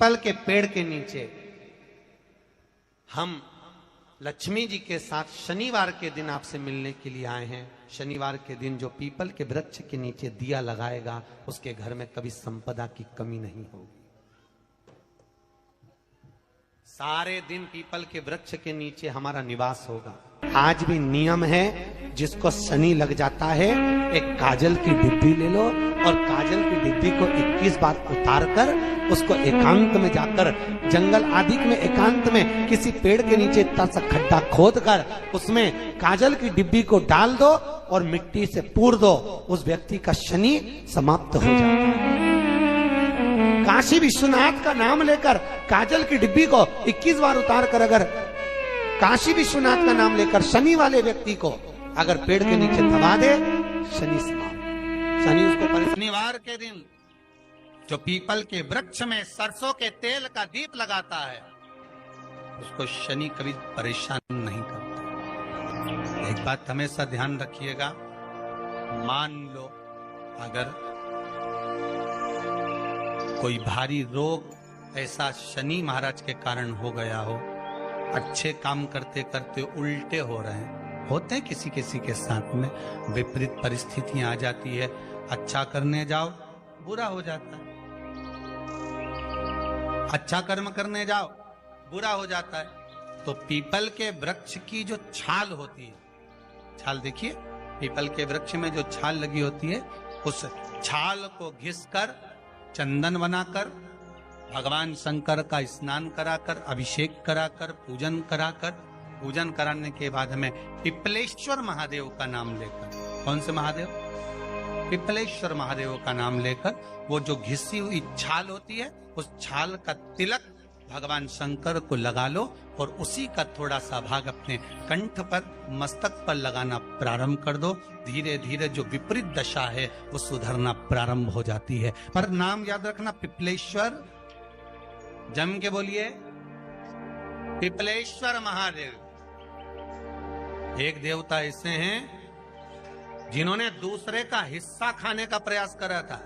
People के पेड़ के नीचे हम लक्ष्मी जी के साथ शनिवार के दिन आपसे मिलने के लिए आए हैं। शनिवार के दिन जो पीपल के वृक्ष के नीचे दिया लगाएगा उसके घर में कभी संपदा की कमी नहीं होगी। सारे दिन पीपल के वृक्ष के नीचे हमारा निवास होगा। आज भी नियम है, जिसको शनि लग जाता है एक काजल की डिब्बी ले लो और काजल की डिब्बी को 21 बार उतार कर उसको एकांत में जाकर जंगल आदि में एकांत में किसी पेड़ के नीचे इतना सा खड्डा खोद कर उसमें काजल की डिब्बी को डाल दो और मिट्टी से पूर दो, उस व्यक्ति का शनि समाप्त हो जाता है। काशी विश्वनाथ का नाम लेकर काजल की डिब्बी को 21 बार उतार कर अगर काशी विश्वनाथ का नाम लेकर शनि वाले व्यक्ति को अगर पेड़ के नीचे दबा दे, शनि समाप्त। शनि उसको शनिवार के दिन जो पीपल के वृक्ष में सरसों के तेल का दीप लगाता है उसको शनि कभी परेशान नहीं करता। एक बात हमेशा ध्यान रखिएगा, मान लो अगर कोई भारी रोग ऐसा शनि महाराज के कारण हो गया हो, अच्छे काम करते करते उल्टे हो रहे हैं, होते हैं किसी किसी के साथ में, विपरीत परिस्थितियां आ जाती है, अच्छा करने जाओ बुरा हो जाता है, अच्छा कर्म करने जाओ बुरा हो जाता है। तो पीपल के वृक्ष की जो छाल होती है, छाल देखिए, पीपल के वृक्ष में जो छाल लगी होती है उस छाल को घिसकर चंदन बनाकर भगवान शंकर का स्नान कराकर अभिषेक कराकर पूजन कराने के बाद हमें पिपलेश्वर महादेव का नाम लेकर, कौन से महादेव? पिपलेश्वर महादेव का नाम लेकर वो जो घिसी हुई छाल होती है उस छाल का तिलक भगवान शंकर को लगा लो और उसी का थोड़ा सा भाग अपने कंठ पर मस्तक पर लगाना प्रारंभ कर दो। धीरे धीरे जो विपरीत दशा है वो सुधरना प्रारंभ हो जाती है। पर नाम याद रखना, पिपलेश्वर, जम के बोलिए, पिपलेश्वर महादेव। एक देवता ऐसे हैं जिन्होंने दूसरे का हिस्सा खाने का प्रयास करा था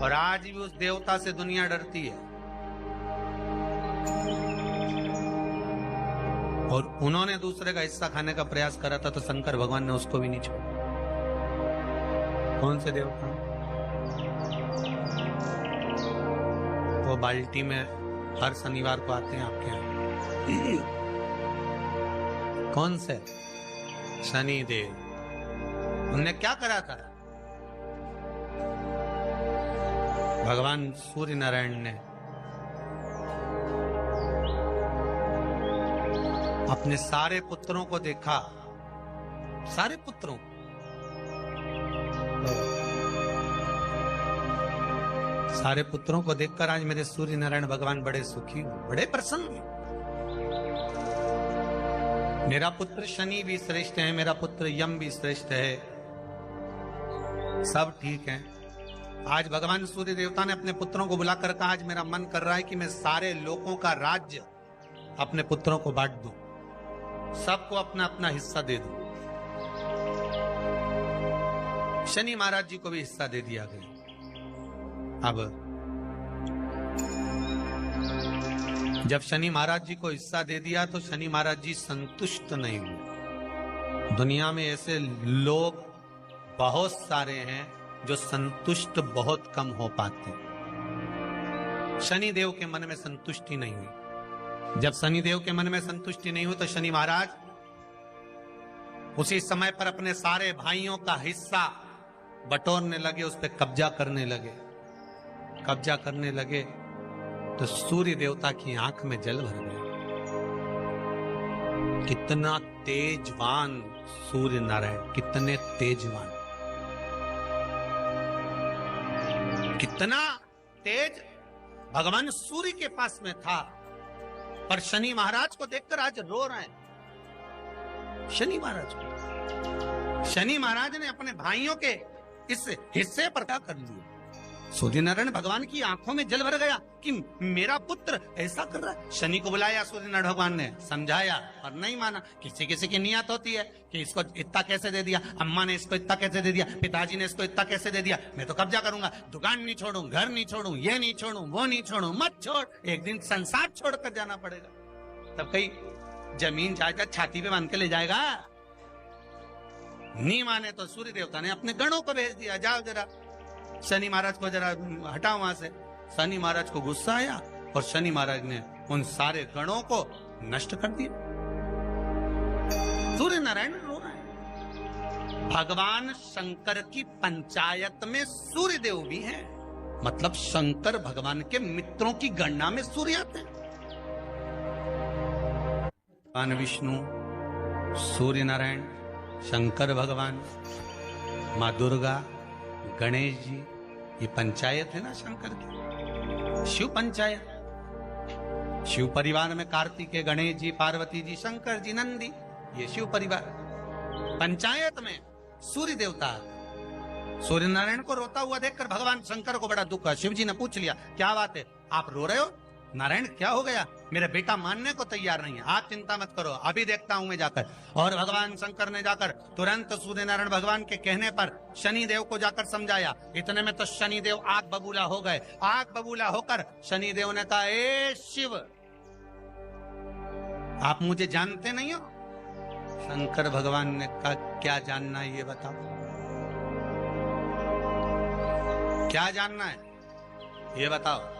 और आज भी उस देवता से दुनिया डरती है। और उन्होंने दूसरे का हिस्सा खाने का प्रयास करा था तो शंकर भगवान ने उसको भी नहीं छोड़ा। कौन से देवता? वो बाल्टी में हर शनिवार को आते हैं आपके यहाँ। कौन से? शनि देव। उनने क्या करा था? भगवान सूर्य नारायण ने अपने सारे पुत्रों को देखा, सारे पुत्रों, सारे पुत्रों को देखकर आज मेरे सूर्य नारायण भगवान बड़े सुखी, बड़े प्रसन्न। मेरा पुत्र शनि भी श्रेष्ठ है, मेरा पुत्र यम भी श्रेष्ठ है, सब ठीक है। आज भगवान सूर्य देवता ने अपने पुत्रों को बुलाकर कहा, आज मेरा मन कर रहा है कि मैं सारे लोगों का राज्य अपने पुत्रों को बांट दूं, सबको अपना अपना हिस्सा दे दूं। शनि महाराज जी को भी हिस्सा दे दिया गया। अब जब शनि महाराज जी को हिस्सा दे दिया तो शनि महाराज जी संतुष्ट नहीं हुए। दुनिया में ऐसे लोग बहुत सारे हैं जो संतुष्ट बहुत कम हो पाते हैं। शनि देव के मन में संतुष्टि नहीं हुई। जब शनि देव के मन में संतुष्टि नहीं हुई तो शनि महाराज उसी समय पर अपने सारे भाइयों का हिस्सा बटोरने लगे, उस पर कब्जा करने लगे। कब्जा करने लगे तो सूर्य देवता की आंख में जल भर गया। कितना तेजवान सूर्य नारायण, कितने तेजवान, कितना तेज भगवान सूर्य के पास में था। पर शनि महाराज को देखकर आज रो रहे हैं। शनि महाराज को, शनि महाराज ने अपने भाइयों के इस हिस्से पर क्या कर लिया? सूर्य नारायण भगवान की आंखों में जल भर गया कि मेरा पुत्र ऐसा कर रहा है। शनि को बुलाया सूर्य नारायण भगवान ने, समझाया और नहीं माना। किसी किसी की नियत होती है कि इसको इतना कैसे दे दिया, अम्मा ने इसको इतना कैसे दे दिया, पिताजी ने इसको इतना कैसे दे दिया, मैं तो कब्जा करूंगा, दुकान नहीं छोड़ू, घर नहीं छोड़ू, ये नहीं छोड़ू, वो नहीं छोड़ू। मत छोड़, एक दिन संसार छोड़कर जाना पड़ेगा। तब कहीं जमीन जायदाद छाती पे बांध के ले जाएगा। नहीं माने तो सूर्य देवता ने अपने गणों को भेज दिया, जाओ जरा शनि महाराज को जरा हटाओ वहां से। शनि महाराज को गुस्सा आया और शनि महाराज ने उन सारे गणों को नष्ट कर दिया। सूर्य नारायण रो रहे हैं। भगवान शंकर की पंचायत में सूर्य देव भी हैं, मतलब शंकर भगवान के मित्रों की गणना में सूर्य आते हैं। भगवान विष्णु, सूर्य नारायण, शंकर भगवान, माँ दुर्गा, गणेश जी, ये पंचायत है ना शंकर की, शिव पंचायत। शिव परिवार में कार्तिकेय, गणेश जी, पार्वती जी, शंकर जी, नंदी, ये शिव परिवार। पंचायत में सूर्य देवता। सूर्य नारायण को रोता हुआ देखकर भगवान शंकर को बड़ा दुख है। शिव जी ने पूछ लिया, क्या बात है, आप रो रहे हो? नारायण क्या हो गया? मेरा बेटा मानने को तैयार नहीं है। आप चिंता मत करो, अभी देखता हूं मैं जाकर। और भगवान शंकर ने जाकर तुरंत सूर्य नारायण भगवान के कहने पर शनि देव को जाकर समझाया। इतने में तो शनि देव आग बबूला हो गए। आग बबूला होकर शनि देव ने कहा, ए शिव, आप मुझे जानते नहीं हो? शंकर भगवान ने कहा, क्या जानना है ये बताओ, क्या जानना है ये बताओ।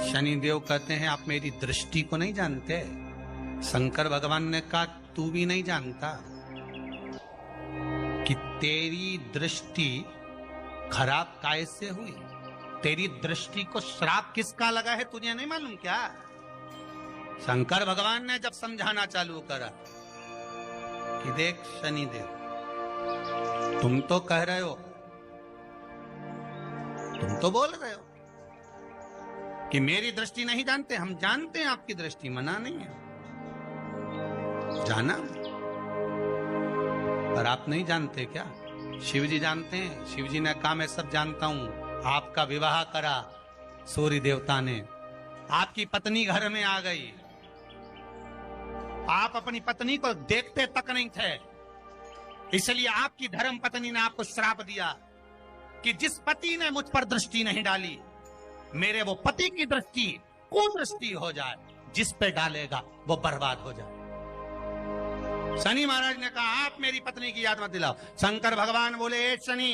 शनि देव कहते हैं, आप मेरी दृष्टि को नहीं जानते। शंकर भगवान ने कहा, तू भी नहीं जानता कि तेरी दृष्टि खराब कैसे हुई। तेरी दृष्टि को श्राप किसका लगा है तुझे नहीं मालूम क्या? शंकर भगवान ने जब समझाना चालू करा कि देख शनि देव, तुम तो कह रहे हो, तुम तो बोल रहे हो कि मेरी दृष्टि नहीं जानते। हम जानते हैं आपकी दृष्टि, मना नहीं है, जाना, पर आप नहीं जानते क्या? शिव जी जानते हैं। शिव जी ने कहा, मैं सब जानता हूं। आपका विवाह करा सूर्य देवता ने, आपकी पत्नी घर में आ गई, आप अपनी पत्नी को देखते तक नहीं थे, इसलिए आपकी धर्म पत्नी ने आपको श्राप दिया कि जिस पति ने मुझ पर दृष्टि नहीं डाली, मेरे वो पति की दृष्टि कुदृष्टि हो जाए, जिस पे डालेगा वो बर्बाद हो जाए। शनि महाराज ने कहा, आप मेरी पत्नी की याद मत दिलाओ। शंकर भगवान बोले, ए शनि,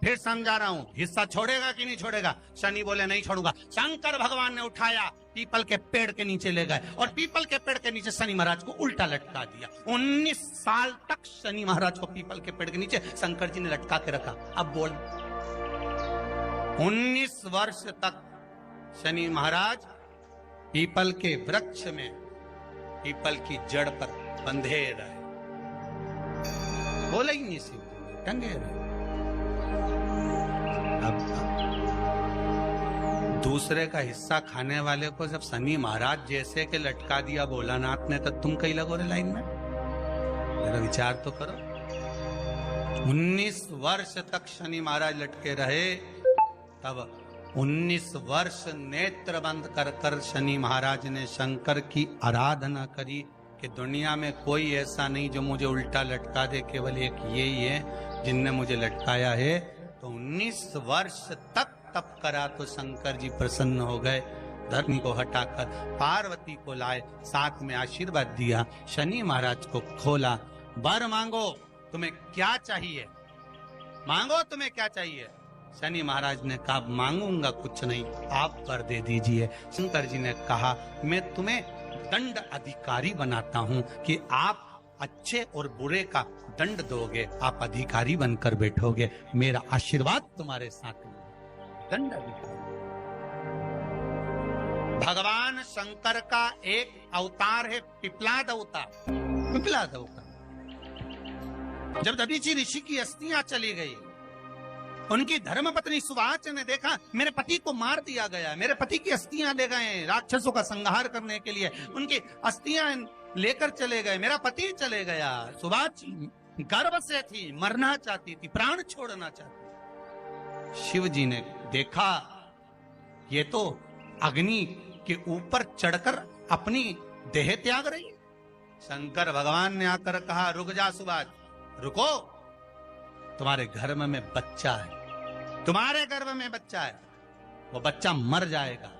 फिर समझा रहा हूं, हिस्सा छोड़ेगा कि नहीं छोड़ेगा? शनि बोले, नहीं छोड़ूंगा। शंकर भगवान ने उठाया, पीपल के पेड़ के नीचे ले गए और पीपल के पेड़ के नीचे शनि महाराज को उल्टा लटका दिया। 19 साल तक शनि महाराज को पीपल के पेड़ के नीचे शंकर जी ने लटका के रखा। अब बोल, 19 वर्ष तक शनि महाराज पीपल के वृक्ष में, पीपल की जड़ पर बंधे रहे, बोले ही नहीं, शिव टंगे रहे। अब दूसरे का हिस्सा खाने वाले को जब शनि महाराज जैसे के लटका दिया भोलानाथ ने, तो तुम कहीं लगो रे लाइन में? मेरा विचार तो करो। 19 वर्ष तक शनि महाराज लटके रहे, तब 19 वर्ष नेत्र बंद कर कर शनि महाराज ने शंकर की आराधना करी कि दुनिया में कोई ऐसा नहीं जो मुझे उल्टा लटका दे, केवल एक यही है जिनने मुझे लटकाया है। तो 19 वर्ष तक तप करा तो शंकर जी प्रसन्न हो गए। धरनी को हटाकर पार्वती को लाए, साथ में आशीर्वाद दिया, शनि महाराज को खोला। वर मांगो, तुम्हें क्या चाहिए, मांगो तुम्हें क्या चाहिए। शनि महाराज ने कहा, मांगूंगा कुछ नहीं, आप वर दे दीजिए। शंकर जी ने कहा, मैं तुम्हें दंड अधिकारी बनाता हूं कि आप अच्छे और बुरे का दंड दोगे, आप अधिकारी बनकर बैठोगे, मेरा आशीर्वाद तुम्हारे साथ में। दंड अधिकारी। भगवान शंकर का एक अवतार है पिपलाद अवतार। पिपलाद अवतार, जब दधीचि ऋषि की अस्थियां चली गई, उनकी धर्मपत्नी सुवाच ने देखा मेरे पति को मार दिया गया, मेरे पति की अस्थियां ले गए राक्षसों का संहार करने के लिए, उनकी अस्थियां लेकर चले गए, मेरा पति चले गया। सुवाच गर्व से थी, मरना चाहती थी, प्राण छोड़ना चाहती। शिव जी ने देखा ये तो अग्नि के ऊपर चढ़कर अपनी देह त्याग रही है। शंकर भगवान ने आकर कहा, रुक जा सुभाष, रुको, तुम्हारे गर्भ में बच्चा है, तुम्हारे गर्भ में बच्चा है, वो बच्चा मर जाएगा।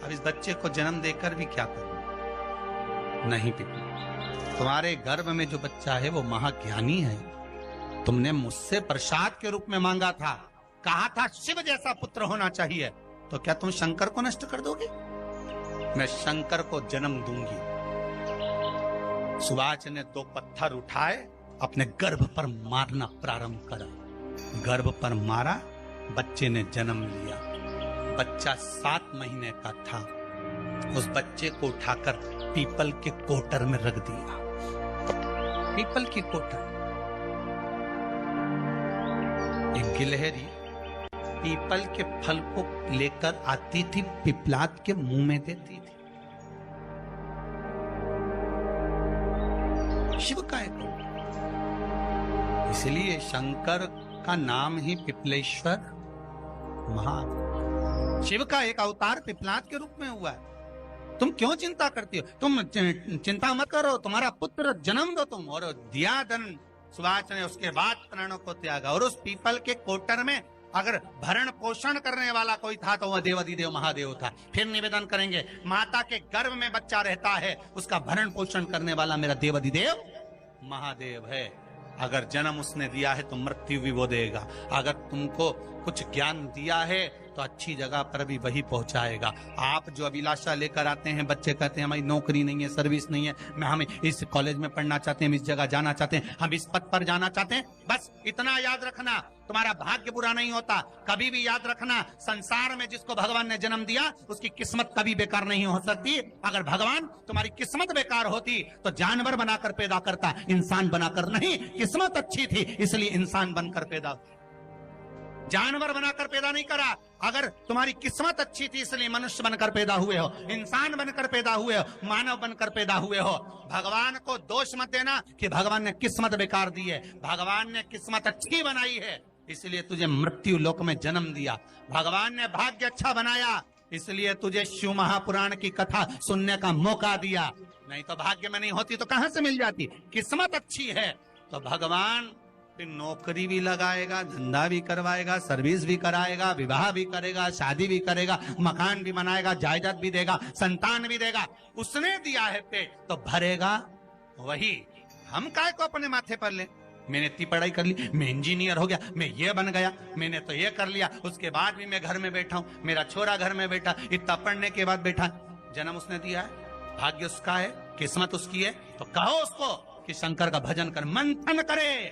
अब इस बच्चे को जन्म देकर भी क्या करूं? नहीं पिता, तुम्हारे गर्भ में जो बच्चा है वो महाज्ञानी है। तुमने मुझसे प्रसाद के रूप में मांगा था, कहा था शिव जैसा पुत्र होना चाहिए, तो क्या तुम शंकर को नष्ट कर दोगे? मैं शंकर को जन्म दूंगी। सुभाष ने 2 पत्थर उठाए, अपने गर्भ पर मारना प्रारंभ करा। गर्भ पर मारा, बच्चे ने जन्म लिया। बच्चा 7 महीने का था। उस बच्चे को उठाकर पीपल के कोटर में रख दिया। पीपल की कोटर। एक गिलहरी पीपल के फल को लेकर आती थी, पिपलाद के मुंह में देती थी। शिव का एक, इसलिए शंकर का नाम ही पिपलेश्वर महादेव। शिव का एक अवतार पिपलाद के रूप में हुआ है। तुम क्यों चिंता करती हो? तुम चिंता मत करो, तुम्हारा पुत्र जन्म दो तुम। और दिया धन सुभाष ने, उसके बाद प्राणों को त्यागा। और उस पीपल के कोटर में अगर भरण पोषण करने वाला कोई था तो वह देवाधिदेव महादेव था। फिर निवेदन करेंगे, माता के गर्भ में बच्चा रहता है, उसका भरण पोषण करने वाला मेरा देवाधिदेव महादेव है। अगर जन्म उसने दिया है तो मृत्यु भी वो देगा। अगर तुमको कुछ ज्ञान दिया है तो अच्छी जगह पर भी वही पहुंचाएगा। आप जो अभिलाषा लेकर आते हैं, बच्चे कहते हैं हमारी नौकरी नहीं है, सर्विस नहीं है, हम इस कॉलेज में पढ़ना चाहते हैं, हम इस जगह जाना चाहते हैं, हम इस पद पर जाना चाहते हैं, बस इतना याद रखना, तुम्हारा भाग्य बुरा नहीं होता। कभी भी याद रखना, संसार में जिसको भगवान ने जन्म दिया उसकी किस्मत कभी बेकार नहीं हो सकती। अगर भगवान तुम्हारी किस्मत बेकार होती तो जानवर बनाकर पैदा करता, इंसान बनाकर नहीं। किस्मत अच्छी थी इसलिए इंसान बनकर पैदा, जानवर बनाकर पैदा नहीं करा। अगर तुम्हारी किस्मत अच्छी थी इसलिए मनुष्य बनकर पैदा हुए हो, इंसान बनकर पैदा हुए हो, मानव बनकर पैदा हुए हो। भगवान को दोष मत देना कि भगवान ने किस्मत बेकार दी है। भगवान ने किस्मत अच्छी बनाई है इसलिए तुझे मृत्यु लोक में जन्म दिया। भगवान ने भाग्य अच्छा बनाया इसलिए तुझे शिव महापुराण की कथा सुनने का मौका दिया। नहीं तो भाग्य में नहीं होती तो कहां से मिल जाती? किस्मत अच्छी है तो भगवान नौकरी भी लगाएगा, धंधा भी करवाएगा, सर्विस भी कराएगा, विवाह भी करेगा, शादी भी करेगा, मकान भी बनाएगा, जायदाद भी देगा, संतान भी देगा। उसने दिया है पेट तो भरेगा वही। हम काय को अपने माथे पर ले? मैंने इतनी पढ़ाई कर ली, मैं इंजीनियर हो गया, मैं ये बन गया, मैंने तो ये कर लिया, उसके बाद भी मैं घर में बैठा हूं, मेरा छोरा घर में बैठा, इतना पढ़ने के बाद बैठा। जन्म उसने दिया है, भाग्य उसका है, किस्मत उसकी है। तो कहो उसको कि शंकर का भजन कर, मंथन करे,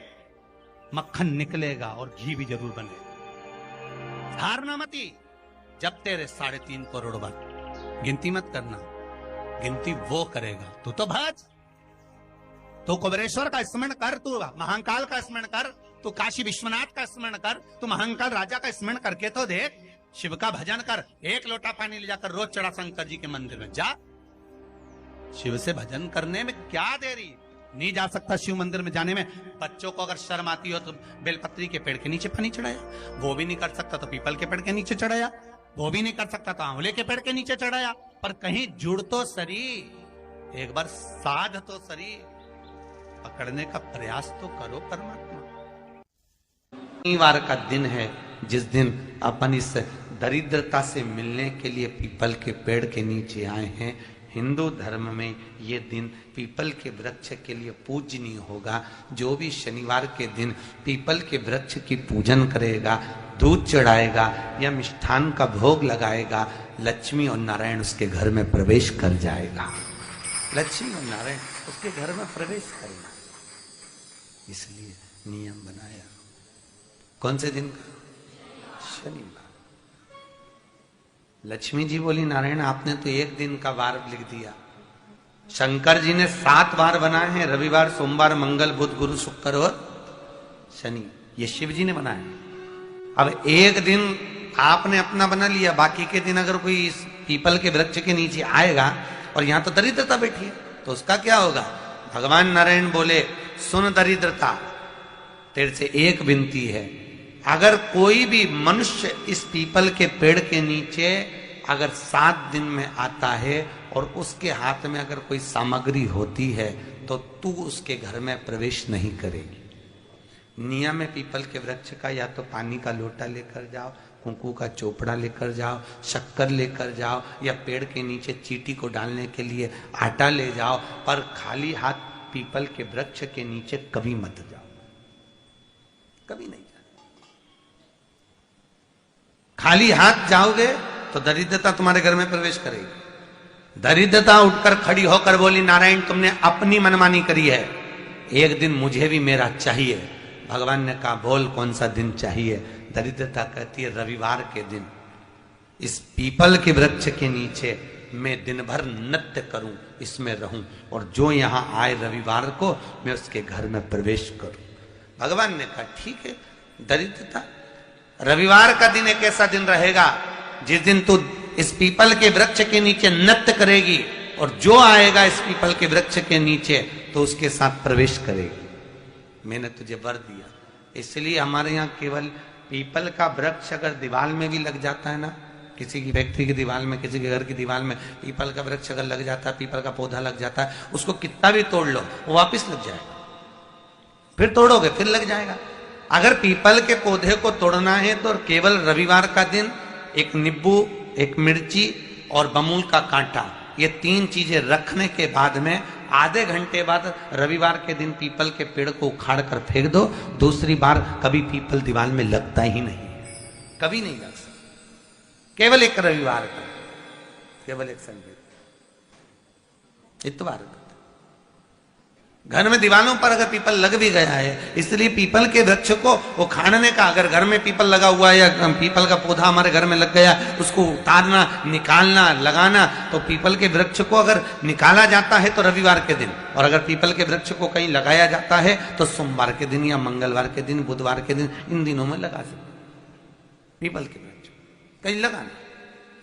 मक्खन निकलेगा और घी भी जरूर बने। हारना मती। जब तेरे 3.5 करोड़ बन, गिनती मत करना, गिनती वो करेगा। तू तो भज, तू कुबेरेश्वर का स्मरण कर, तू महाकाल का स्मरण कर, तू काशी विश्वनाथ का स्मरण कर, तू महाकाल राजा का स्मरण करके तो देख। शिव का भजन कर, 1 लोटा पानी ले जाकर रोज चढ़ा शंकर जी के मंदिर में जा। शिव से भजन करने में क्या देरी? नहीं जा सकता शिव मंदिर में जाने में? बच्चों को अगर शर्म आती हो तो बेलपत्री के पेड़ के नीचे पानी चढ़ाया, वो भी नहीं कर सकता तो पीपल के पेड़ के नीचे चढ़ाया, वो भी नहीं कर सकता तो आंवले के पेड़ के नीचे चढ़ाया। पर कहीं जुड़ तो सरी, एक बार साध तो सरी, पकड़ने का प्रयास तो करो परमात्मा। शनिवार का दिन है जिस दिन अपन इस दरिद्रता से मिलने के लिए पीपल के पेड़ के नीचे आए हैं। हिंदू धर्म में ये दिन पीपल के वृक्ष के लिए पूजनीय होगा। जो भी शनिवार के दिन पीपल के वृक्ष की पूजन करेगा, दूध चढ़ाएगा या मिष्ठान का भोग लगाएगा, लक्ष्मी और नारायण उसके घर में प्रवेश कर जाएगा। लक्ष्मी और नारायण उसके घर में प्रवेश करेगा, इसलिए नियम बनाया। कौन से दिन का? शनिवार। लक्ष्मी जी बोली, नारायण आपने तो 1 दिन का वार लिख दिया। शंकर जी ने 7 वार बनाए हैं, रविवार, सोमवार, मंगल, बुध, गुरु, शुक्र और शनि। ये शिव जी ने बनाया। अब 1 दिन आपने अपना बना लिया, बाकी के दिन अगर कोई इस पीपल के वृक्ष के नीचे आएगा और यहां तो दरिद्रता बैठी है तो उसका क्या होगा? भगवान नारायण बोले, सुन दरिद्रता, तेरे से एक विनती है, अगर कोई भी मनुष्य इस पीपल के पेड़ के नीचे अगर 7 दिन में आता है और उसके हाथ में अगर कोई सामग्री होती है तो तू उसके घर में प्रवेश नहीं करेगी। नियम है पीपल के वृक्ष का, या तो पानी का लोटा लेकर जाओ, कुंकू का चोपड़ा लेकर जाओ, शक्कर लेकर जाओ, या पेड़ के नीचे चींटी को डालने के लिए आटा ले जाओ, पर खाली हाथ पीपल के वृक्ष के नीचे कभी मत जाओ, कभी नहीं जाओ। खाली हाथ जाओगे तो दरिद्रता तुम्हारे घर में प्रवेश करेगी। दरिद्रता उठकर खड़ी होकर बोली, नारायण तुमने अपनी मनमानी करी है, एक दिन मुझे भी मेरा चाहिए। भगवान ने कहा बोल कौन सा दिन चाहिए। दरिद्रता कहती है रविवार के दिन इस पीपल के वृक्ष के नीचे मैं दिन भर नृत्य करूं, इसमें रहूं, और जो यहां आए रविवार को मैं उसके घर में प्रवेश करूं। भगवान ने कहा ठीक है। दरिद्रता रविवार का दिन एक ऐसा दिन रहेगा जिस दिन तू इस पीपल के वृक्ष के नीचे नृत्य करेगी और जो आएगा इस पीपल के वृक्ष के नीचे तो उसके साथ प्रवेश करेगी। मैंने तुझे वर दिया। इसलिए हमारे यहाँ केवल पीपल का वृक्ष अगर दीवार में भी लग जाता है ना, किसी की फैक्ट्री की दीवार में, किसी के घर की दीवार में पीपल का वृक्ष अगर लग जाता है, पीपल का पौधा लग जाता है, उसको कितना भी तोड़ लो वो वापस लग जाएगा। फिर तोड़ोगे फिर लग जाएगा। अगर पीपल के पौधे को तोड़ना है तो केवल रविवार का दिन एक नींबू, एक मिर्ची और बमूल का कांटा, ये 3 चीजें रखने के बाद में आधे घंटे बाद रविवार के दिन पीपल के पेड़ को उखाड़ कर फेंक दो। दूसरी बार कभी पीपल दीवार में लगता ही नहीं, कभी नहीं लग सकता। केवल एक रविवार का, केवल एक संडे, इतवार का। घर में दीवारों पर अगर पीपल लग भी गया है, इसलिए पीपल के वृक्ष को उखाड़ने का, अगर घर में पीपल लगा हुआ है या पीपल का पौधा हमारे घर में लग गया, उसको उतारना, निकालना, लगाना, तो पीपल के वृक्ष को अगर निकाला जाता है तो रविवार के दिन, और अगर पीपल के वृक्ष को कहीं लगाया जाता है तो सोमवार के दिन या मंगलवार के दिन, बुधवार के दिन, इन दिनों में लगा सकते पीपल के वृक्ष कहीं लगाना।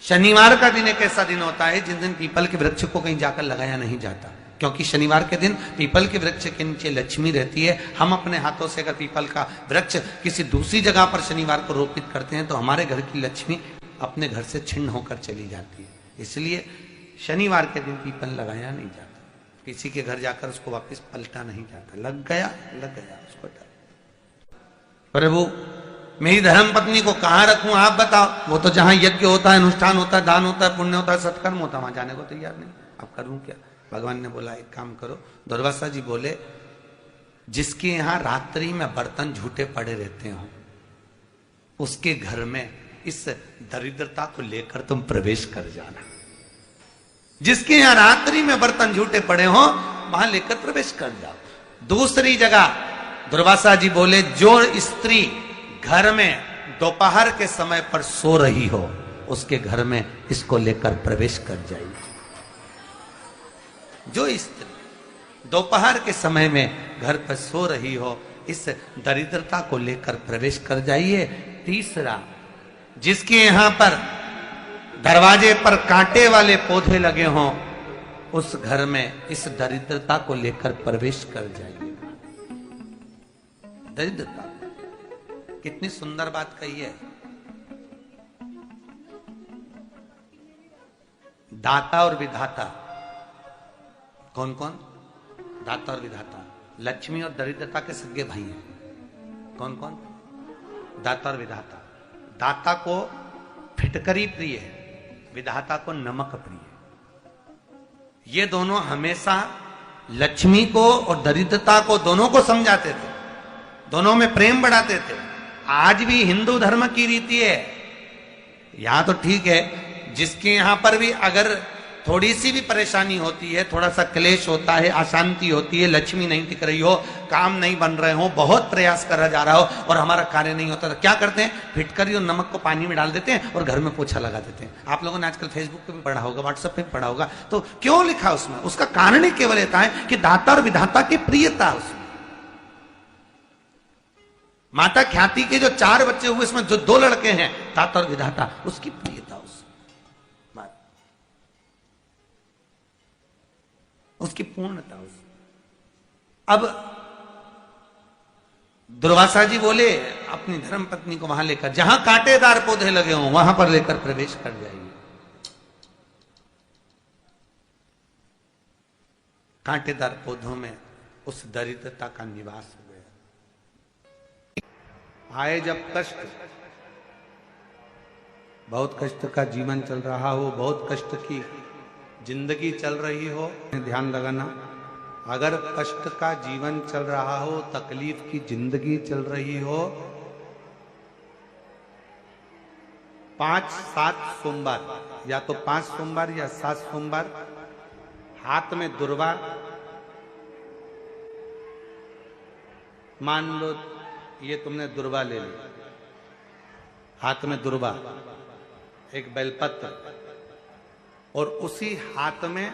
शनिवार का दिन एक ऐसा दिन होता है जिस दिन पीपल के वृक्ष को कहीं जाकर लगाया नहीं जाता, क्योंकि शनिवार के दिन पीपल के वृक्ष के नीचे लक्ष्मी रहती है। हम अपने हाथों से अगर पीपल का वृक्ष किसी दूसरी जगह पर शनिवार को रोपित करते हैं तो हमारे घर की लक्ष्मी अपने घर से छिन्न होकर चली जाती है। इसलिए शनिवार के दिन पीपल लगाया नहीं जाता, किसी के घर जाकर उसको वापस पलटा नहीं जाता। लग गया उसको प्रभु मेरी धर्म पत्नी को कहाँ रखूं आप बताओ। वो तो जहां यज्ञ होता है, अनुष्ठान होता है, दान होता है, पुण्य होता है, सत्कर्म होता है, वहां जाने को तैयार नहीं। अब करूं क्या। भगवान ने बोला एक काम करो। दुर्वासा जी बोले जिसके यहां रात्रि में बर्तन झूठे पड़े रहते हो उसके घर में इस दरिद्रता को लेकर तुम प्रवेश कर जाना। जिसके यहां रात्रि में बर्तन झूठे पड़े हो वहां लेकर प्रवेश कर जाओ। दूसरी जगह दुर्वासा जी बोले जो स्त्री घर में दोपहर के समय पर सो रही हो उसके घर में इसको लेकर प्रवेश कर जाइए। जो स्त्री दोपहर के समय में घर पर सो रही हो इस दरिद्रता को लेकर प्रवेश कर जाइए। तीसरा जिसके यहां पर दरवाजे पर कांटे वाले पौधे लगे हों उस घर में इस दरिद्रता को लेकर प्रवेश कर जाइए। दरिद्रता कितनी सुंदर बात कही है। दाता और विधाता कौन कौन? दाता और विधाता। लक्ष्मी और दरिद्रता के सगे भाई हैं। कौन कौन? दाता और विधाता। दाता को फिटकरी प्रिय है, विधाता को नमक प्रिय है। ये दोनों हमेशा लक्ष्मी को और दरिद्रता को दोनों को समझाते थे, दोनों में प्रेम बढ़ाते थे। आज भी हिंदू धर्म की रीति है। यहां तो ठीक है, जिसके यहां पर भी अगर थोड़ी सी भी परेशानी होती है, थोड़ा सा क्लेश होता है, अशांति होती है, लक्ष्मी नहीं टिक रही हो, काम नहीं बन रहे हो, बहुत प्रयास करा जा रहा हो और हमारा कार्य नहीं होता, तो क्या करते हैं? फिटकरी और नमक को पानी में डाल देते हैं और घर में पोछा लगा देते हैं। आप लोगों ने आजकल फेसबुक पे भी पढ़ा होगा, व्हाट्सएप पे भी पढ़ा होगा। तो क्यों लिखा उसमें? उसका कारण ही केवल ये है कि दाता और विधाता की प्रियता उसमें। माता ख्याति के जो 4 बच्चे हुए इसमें जो 2 लड़के हैं दाता और विधाता, उसकी प्रियता उसकी पूर्णता। अब दुर्वासा जी बोले अपनी धर्म पत्नी को वहां लेकर, जहां कांटेदार पौधे लगे हों वहां पर लेकर प्रवेश कर जाइए। कांटेदार पौधों में उस दरिद्रता का निवास हो गया। आए जब कष्ट, बहुत कष्ट का जीवन चल रहा हो, बहुत कष्ट की जिंदगी चल रही हो, ध्यान लगाना, अगर कष्ट का जीवन चल रहा हो, तकलीफ की जिंदगी चल रही हो, 5-7 सोमवार, या तो 5 सोमवार या 7 सोमवार, हाथ में दुर्वा, मान लो ये तुमने दुर्वा ले ली, हाथ में दुर्वा, एक बेलपत्र, और उसी हाथ में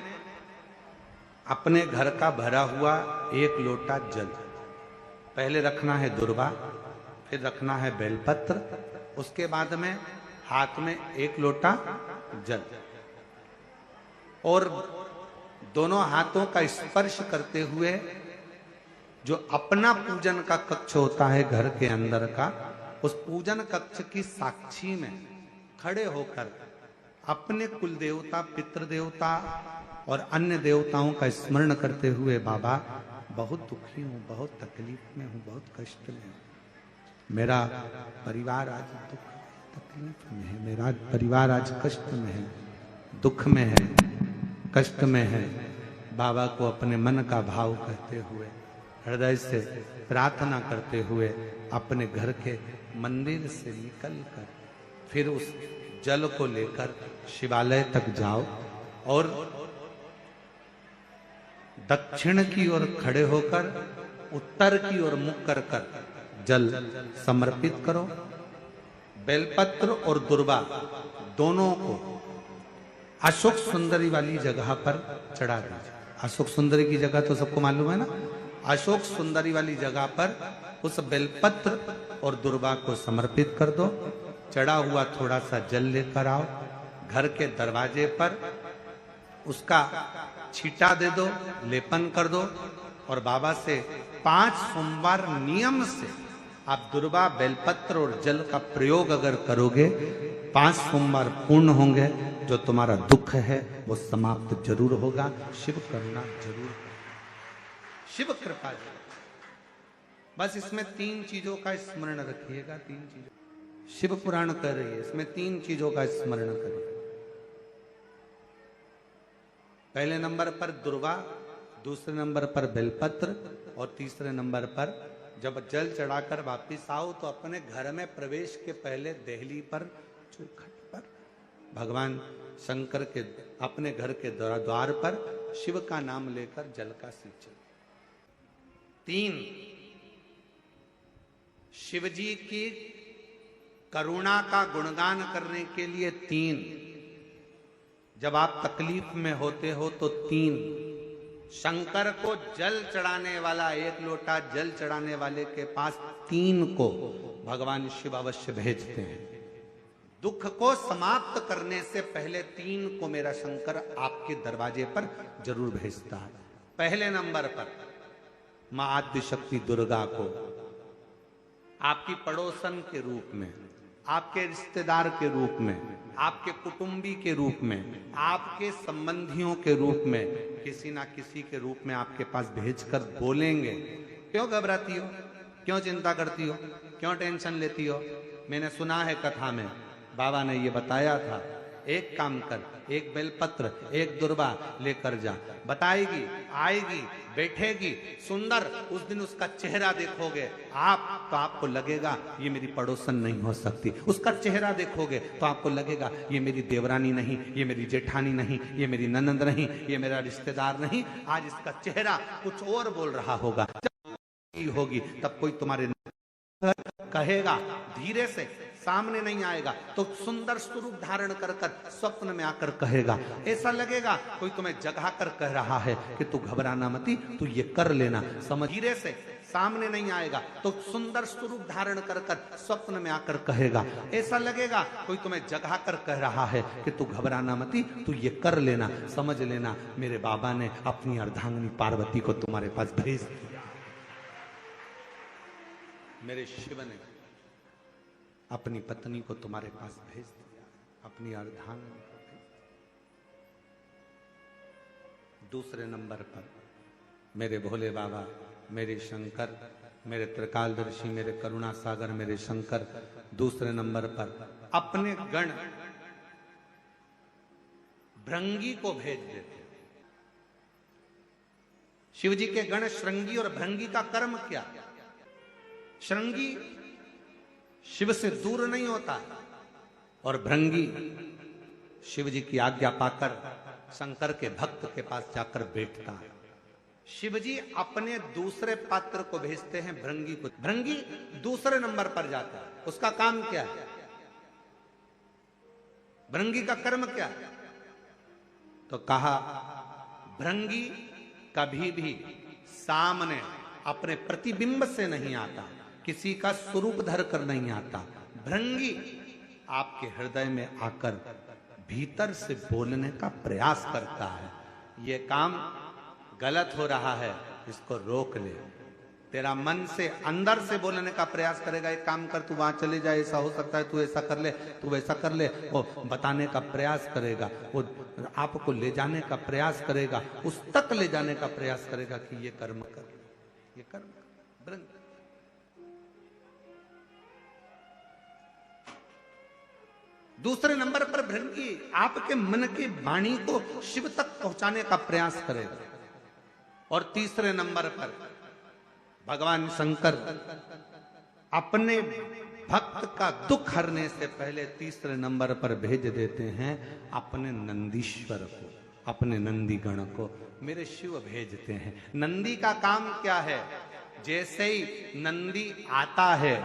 अपने घर का भरा हुआ 1 लोटा जल। पहले रखना है दुर्वा, फिर रखना है बेलपत्र, उसके बाद में हाथ में 1 लोटा जल, और दोनों हाथों का स्पर्श करते हुए जो अपना पूजन का कक्ष होता है घर के अंदर का, उस पूजन कक्ष की साक्षी में खड़े होकर अपने कुल देवता, पितृ देवता और अन्य देवताओं का स्मरण करते हुए, बाबा बहुत दुखी हूं, बहुत तकलीफ में हूं, बहुत कष्ट में हूं, मेरा परिवार आज दुख तकलीफ में है, मेरा परिवार आज कष्ट में है, दुख में है, कष्ट में है। बाबा को अपने मन का भाव कहते हुए, हृदय से प्रार्थना करते हुए, अपने घर के मंदिर से निकलकर फिर उस जल को लेकर शिवालय तक जाओ और दक्षिण की ओर खड़े होकर उत्तर की ओर मुख कर कर जल समर्पित करो। बेलपत्र और दुर्वा दोनों को अशोक सुंदरी वाली जगह पर चढ़ा दीजिए। अशोक सुंदरी की जगह तो सबको मालूम है ना। अशोक सुंदरी वाली जगह पर उस बेलपत्र और दुर्वा को समर्पित कर दो। चढ़ा हुआ थोड़ा सा जल लेकर आओ, घर के दरवाजे पर उसका छींटा दे दो, लेपन कर दो, और बाबा से 5 सोमवार नियम से आप दुर्वा, बेलपत्र और जल का प्रयोग अगर करोगे, 5 सोमवार पूर्ण होंगे। जो तुम्हारा दुख है वो समाप्त जरूर होगा। शिव करुणा जरूर, शिव कृपा जरूर। बस इसमें 3 चीजों का स्मरण रखिएगा। 3 चीजों शिव पुराण कर रही है, इसमें 3 चीजों का स्मरण करिए। पहले नंबर पर दुर्वा, दूसरे नंबर पर बेलपत्र, और तीसरे नंबर पर जब जल चढ़ाकर वापिस आओ तो अपने घर में प्रवेश के पहले देहली पर, चौखट पर, भगवान शंकर के अपने घर के द्वार पर शिव का नाम लेकर जल का सिंचन। 3 शिवजी की करुणा का गुणगान करने के लिए 3, जब आप तकलीफ में होते हो तो 3, शंकर को जल चढ़ाने वाला, 1 लोटा जल चढ़ाने वाले के पास 3 को भगवान शिव अवश्य भेजते हैं। दुख को समाप्त करने से पहले 3 को मेरा शंकर आपके दरवाजे पर जरूर भेजता है। पहले नंबर पर मां आद्य शक्ति दुर्गा को आपकी पड़ोसन के रूप में, आपके रिश्तेदार के रूप में, आपके कुटुंबी के रूप में, आपके संबंधियों के रूप में, किसी ना किसी के रूप में आपके पास भेजकर बोलेंगे, क्यों घबराती हो, क्यों चिंता करती हो, क्यों टेंशन लेती हो। मैंने सुना है कथा में बाबा ने ये बताया था, एक काम कर, 1 बेलपत्र, 1 दुर्वा लेकर जा, बताएगी, आएगी, बैठेगी, सुंदर, उस दिन उसका चेहरा देखोगे आप तो आपको लगेगा ये मेरी पड़ोसन नहीं हो सकती। उसका चेहरा देखोगे तो आपको लगेगा ये मेरी देवरानी नहीं, ये मेरी जेठानी नहीं, ये मेरी ननंद नहीं, ये मेरा रिश्तेदार नहीं। आज इसका चेहरा कुछ और बोल रहा होगा। जब होगी तब कोई तुम्हारे कहेगा, धीरे से, सामने नहीं आएगा तो सुंदर स्वरूप धारण कर कर स्वप्न में आकर कहेगा। ऐसा लगेगा कोई तुम्हें जगा कर कह रहा है कि तू घबराना मती, तू ये कर लेना, समझ। धीरे से, सामने नहीं आएगा तो सुंदर स्वरूप धारण कर कर स्वप्न में आकर कहेगा। ऐसा लगेगा कोई तुम्हें जगा कर कह रहा है कि तू घबराना मती, तू ये कर लेना, समझ लेना मेरे बाबा ने अपनी अर्धांगिनी पार्वती को तुम्हारे पास भेज दिया। मेरे शिव ने अपनी पत्नी को तुम्हारे पास भेज दिया, अपनी अर्धांगिनी को भेज दिया। दूसरे नंबर पर मेरे भोले बाबा, मेरे शंकर, मेरे त्रिकालदर्शी, मेरे करुणा सागर, मेरे शंकर दूसरे नंबर पर अपने गण भृंगी को भेज देते। शिव जी के गण श्रृंगी और भृंगी का कर्म क्या? श्रृंगी शिव से दूर नहीं होता और भृंगी शिव जी की आज्ञा पाकर शंकर के भक्त के पास जाकर बैठता है। शिव जी अपने दूसरे पात्र को भेजते हैं भृंगी को। भृंगी दूसरे नंबर पर जाता है। उसका काम क्या है? भृंगी का कर्म क्या है? तो कहा भृंगी कभी भी सामने अपने प्रतिबिंब से नहीं आता, किसी का स्वरूप धर कर नहीं आता। भृंगी आपके हृदय में आकर भीतर से बोलने का प्रयास करता है। ये काम गलत हो रहा है, इसको रोक ले। तेरा मन से अंदर से बोलने का प्रयास करेगा, एक काम कर, तू वहां चले जा, ऐसा हो सकता है, तू ऐसा कर ले, तू वैसा कर ले। वो बताने का प्रयास करेगा, वो आपको ले जाने का प्रयास करेगा, उस तक ले जाने का प्रयास करेगा कि ये कर्म कर, ये कर्म कर। दूसरे नंबर पर भृंगी आपके मन की वाणी को शिव तक पहुंचाने का प्रयास करेगा। और तीसरे नंबर पर भगवान शंकर अपने भक्त का दुख हरने से पहले तीसरे नंबर पर भेज देते हैं अपने नंदीश्वर को, अपने नंदी गण को मेरे शिव भेजते हैं। नंदी का काम क्या है? जैसे ही नंदी आता है,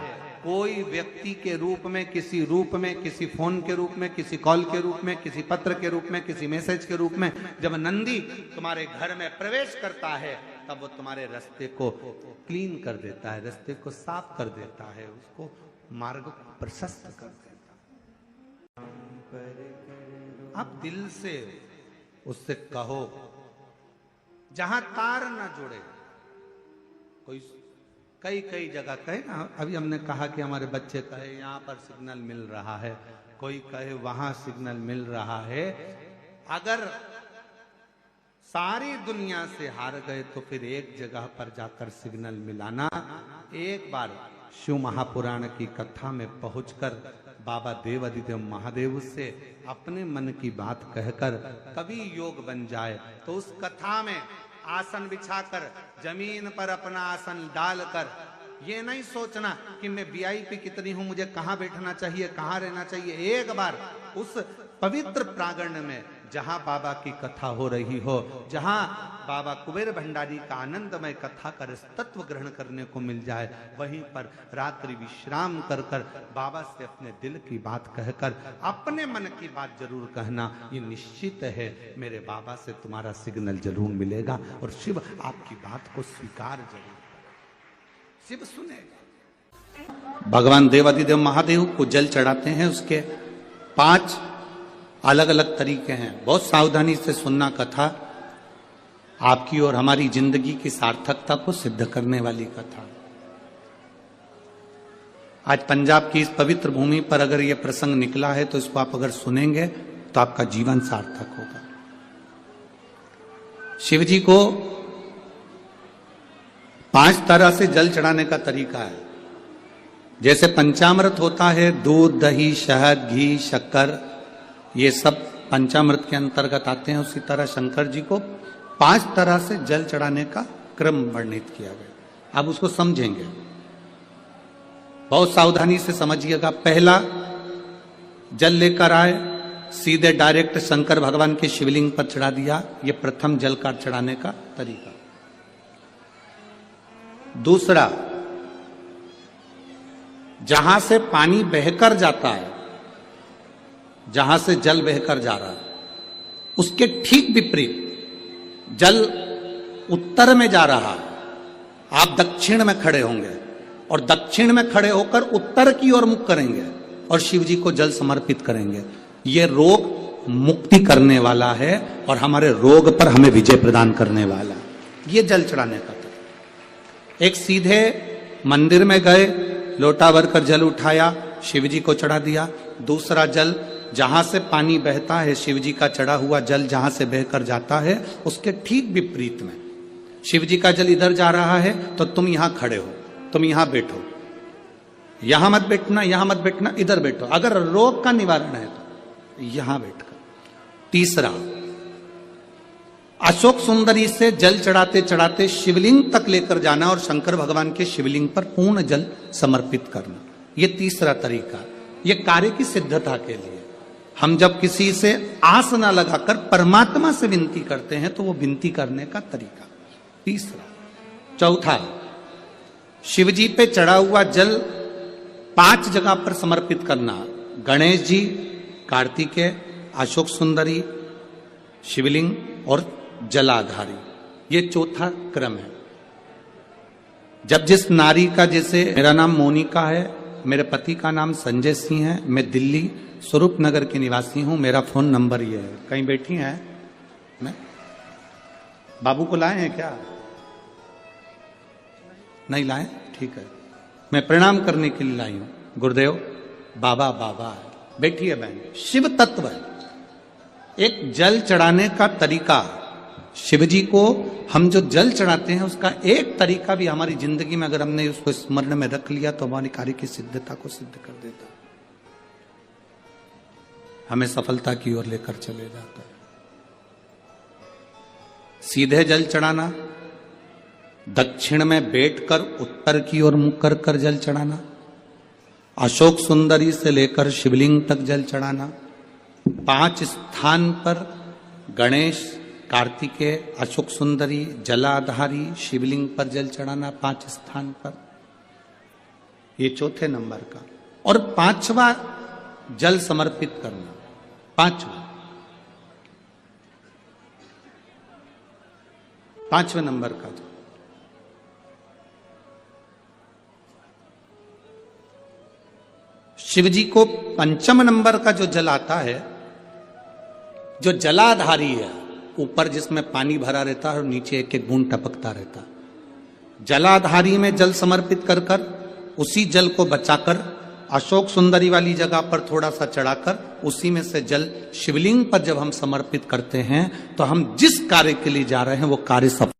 कोई व्यक्ति के रूप में, किसी रूप में, किसी फोन के रूप में, किसी कॉल के रूप में, किसी पत्र के रूप में, किसी मैसेज के रूप में, जब नंदी तुम्हारे घर में प्रवेश करता है तब वो तुम्हारे रास्ते को क्लीन कर देता है, रास्ते को साफ कर देता है, उसको मार्ग को प्रशस्त कर देता है। आप दिल से उससे कहो, जहां तार ना जुड़े। कोई कई जगह कहे ना, अभी हमने कहा कि हमारे बच्चे कहे यहाँ पर सिग्नल मिल रहा है, कोई कहे वहां सिग्नल मिल रहा है। अगर सारी दुनिया से हार गए तो फिर एक जगह पर जाकर सिग्नल मिलाना। एक बार शिव महापुराण की कथा में पहुंचकर बाबा देवादिदेव महादेव से अपने मन की बात कहकर कभी योग बन जाए तो उस कथा में आसन बिछाकर जमीन पर अपना आसन डालकर ये नहीं सोचना कि मैं वीआईपी कितनी हूं, मुझे कहां बैठना चाहिए, कहां रहना चाहिए। एक बार उस पवित्र प्रांगण में जहां बाबा की कथा हो रही हो, जहां बाबा कुबेर भंडारी का आनंदमय कथा कर तत्व ग्रहण करने को मिल जाए, वहीं पर रात्रि विश्राम कर कर बाबा से अपने दिल की बात कहकर अपने मन की बात जरूर कहना। ये निश्चित है मेरे बाबा से तुम्हारा सिग्नल जरूर मिलेगा और शिव आपकी बात को स्वीकार जरूर, शिव सुनेगा। भगवान देवादिदेव महादेव को जल चढ़ाते हैं, उसके 5 अलग अलग तरीके हैं। बहुत सावधानी से सुनना कथा, आपकी और हमारी जिंदगी की सार्थकता को सिद्ध करने वाली कथा। आज पंजाब की इस पवित्र भूमि पर अगर यह प्रसंग निकला है तो इसको आप अगर सुनेंगे तो आपका जीवन सार्थक होगा। शिव जी को 5 तरह से जल चढ़ाने का तरीका है। जैसे पंचामृत होता है, दूध, दही, शहद, घी, शक्कर, ये सब पंचामृत के अंतर्गत आते हैं, उसी तरह शंकर जी को 5 तरह से जल चढ़ाने का क्रम वर्णित किया गया। अब उसको समझेंगे, बहुत सावधानी से समझिएगा। पहला, जल लेकर आए, सीधे डायरेक्ट शंकर भगवान के शिवलिंग पर चढ़ा दिया। ये प्रथम जल का चढ़ाने का तरीका। दूसरा, जहां से पानी बहकर जाता है, जहां से जल बहकर जा रहा है, उसके ठीक विपरीत जल उत्तर में जा रहा है, आप दक्षिण में खड़े होंगे और दक्षिण में खड़े होकर उत्तर की ओर मुख करेंगे और शिव जी को जल समर्पित करेंगे। यह रोग मुक्ति करने वाला है और हमारे रोग पर हमें विजय प्रदान करने वाला है। यह जल चढ़ाने का था। एक सीधे मंदिर में गए, लोटा भर कर जल उठाया, शिव जी को चढ़ा दिया। दूसरा जल, जहां से पानी बहता है, शिव जी का चढ़ा हुआ जल जहां से बहकर जाता है, उसके ठीक विपरीत में शिव जी का जल इधर जा रहा है तो तुम यहां खड़े हो, तुम यहां बैठो, यहां मत बैठना, यहां मत बैठना, इधर बैठो। अगर रोग का निवारण है तो यहां बैठकर। तीसरा, अशोक सुंदरी से जल चढ़ाते चढ़ाते शिवलिंग तक लेकर जाना और शंकर भगवान के शिवलिंग पर पूर्ण जल समर्पित करना। ये तीसरा तरीका, ये कार्य की सिद्धता के लिए। हम जब किसी से आस ना लगाकर परमात्मा से विनती करते हैं तो वो विनती करने का तरीका। तीसरा। चौथा, शिव जी पे चढ़ा हुआ जल 5 जगह पर समर्पित करना। गणेश जी, कार्तिकेय, अशोक सुंदरी, शिवलिंग और जलाधारी। ये चौथा क्रम है। जब जिस नारी का, जैसे मेरा नाम मोनिका है, मेरे पति का नाम संजय सिंह है, मैं दिल्ली स्वरूप नगर की निवासी हूं, मेरा फोन नंबर ये है। कहीं बैठी हैं? मैं बाबू को लाए हैं क्या? नहीं लाए? ठीक है, मैं प्रणाम करने के लिए लाई हूं। गुरुदेव, बाबा बाबा है, बैठी है बहन। शिव तत्व है। एक जल चढ़ाने का तरीका, शिव जी को हम जो जल चढ़ाते हैं उसका एक तरीका भी हमारी जिंदगी में अगर हमने उसको स्मरण में रख लिया तो हमारी कार्य की सिद्धता को सिद्ध कर देता, हमें सफलता की ओर लेकर चले जाता है। सीधे जल चढ़ाना, दक्षिण में बैठकर उत्तर की ओर मुख कर कर जल चढ़ाना, अशोक सुंदरी से लेकर शिवलिंग तक जल चढ़ाना, 5 स्थान पर गणेश, कार्तिकेय, अशोक सुंदरी, जलाधारी, शिवलिंग पर जल चढ़ाना 5 स्थान पर। ये चौथे नंबर का। और 5वां जल समर्पित करना। 5वें नंबर का जल। शिव जी को 5म नंबर का जो जल आता है, जो जलाधारी है, ऊपर जिसमें पानी भरा रहता है और नीचे एक एक बूंद टपकता रहता, जलाधारी में जल समर्पित कर कर उसी जल को बचाकर अशोक सुंदरी वाली जगह पर थोड़ा सा चढ़ाकर उसी में से जल शिवलिंग पर जब हम समर्पित करते हैं तो हम जिस कार्य के लिए जा रहे हैं वो कार्य सफल